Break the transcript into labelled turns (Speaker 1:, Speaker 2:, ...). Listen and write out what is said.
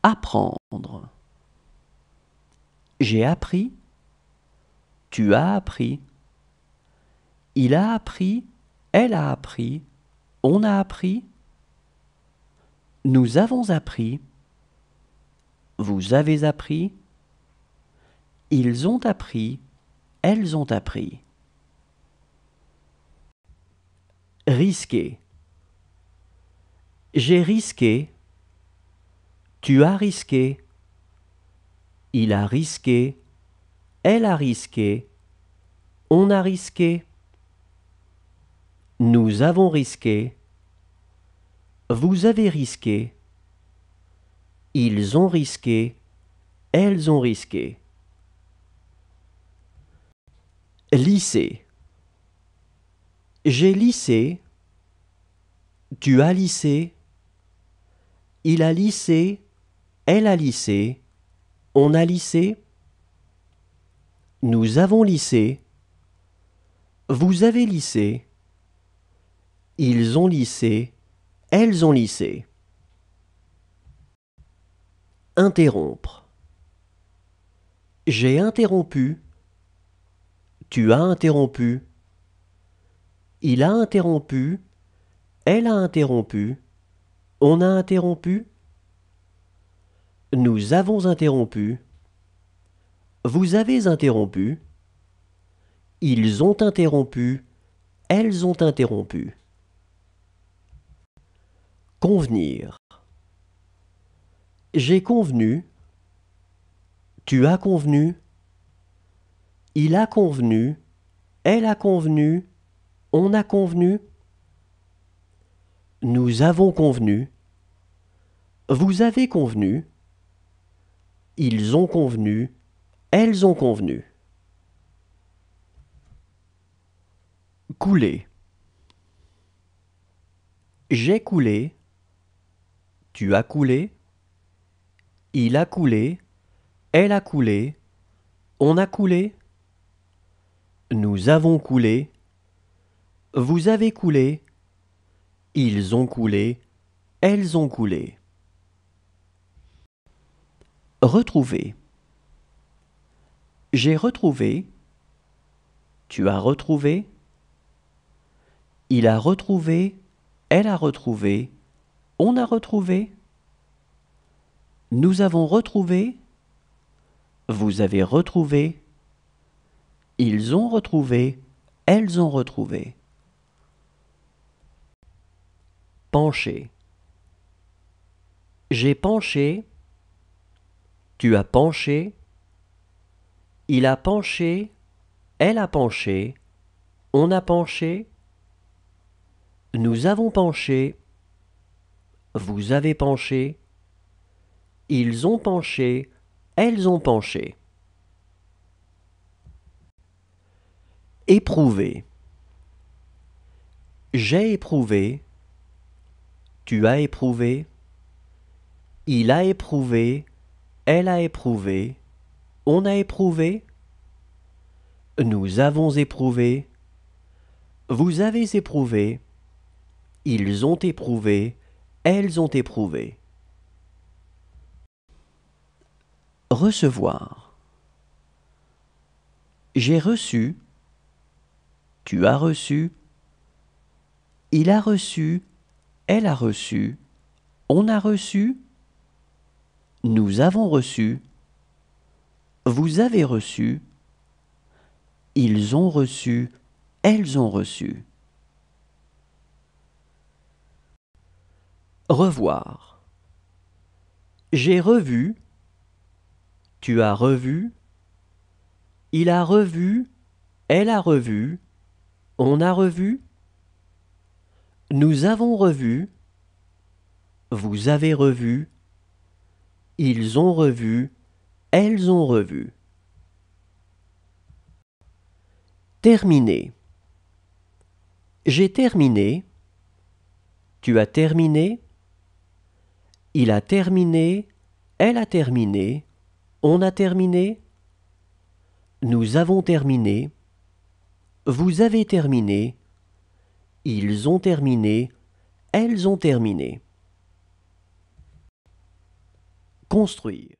Speaker 1: Apprendre. J'ai appris. Tu as appris. Il a appris. Elle a appris. On a appris. Nous avons appris. Vous avez appris. Ils ont appris. Elles ont appris. Risquer. J'ai risqué. Tu as risqué. Il a risqué. Elle a risqué. On a risqué. Nous avons risqué. Vous avez risqué. Ils ont risqué. Elles ont risqué. Lisser. J'ai lissé. Tu as lissé. Il a lissé. Elle a lissé. On a lissé. Nous avons lissé. Vous avez lissé. Ils ont lissé. Elles ont lissé. Interrompre. J'ai interrompu. Tu as interrompu. Il a interrompu. Elle a interrompu. On a interrompu. Nous avons interrompu. Vous avez interrompu. Ils ont interrompu. Elles ont interrompu. Convenir. J'ai convenu. Tu as convenu. Il a convenu. Elle a convenu. On a convenu. Nous avons convenu. Vous avez convenu. Ils ont convenu. Elles ont convenu. Couler. J'ai coulé. Tu as coulé. Il a coulé. Elle a coulé. On a coulé. Nous avons coulé. Vous avez coulé. Ils ont coulé. Elles ont coulé. Retrouver. J'ai retrouvé. Tu as retrouvé. Il a retrouvé. Elle a retrouvé. On a retrouvé. Nous avons retrouvé. Vous avez retrouvé. Ils ont retrouvé. Elles ont retrouvé. Pencher. J'ai penché. Tu as penché. Il a penché. Elle a penché. On a penché. Nous avons penché. Vous avez penché. Ils ont penché. Elles ont penché. Éprouver. J'ai éprouvé. Tu as éprouvé. Il a éprouvé. Elle a éprouvé. On a éprouvé. Nous avons éprouvé. Vous avez éprouvé. Ils ont éprouvé. Elles ont éprouvé. Recevoir. J'ai reçu. Tu as reçu. Il a reçu. Elle a reçu. On a reçu. Nous avons reçu. Vous avez reçu. Ils ont reçu. Elles ont reçu. Revoir. J'ai revu. Tu as revu. Il a revu. Elle a revu. On a revu. Nous avons revu. Vous avez revu. Ils ont revu. Elles ont revu. Terminer. J'ai terminé. Tu as terminé. Il a terminé. Elle a terminé. On a terminé. Nous avons terminé. Vous avez terminé. Ils ont terminé. Elles ont terminé. construire.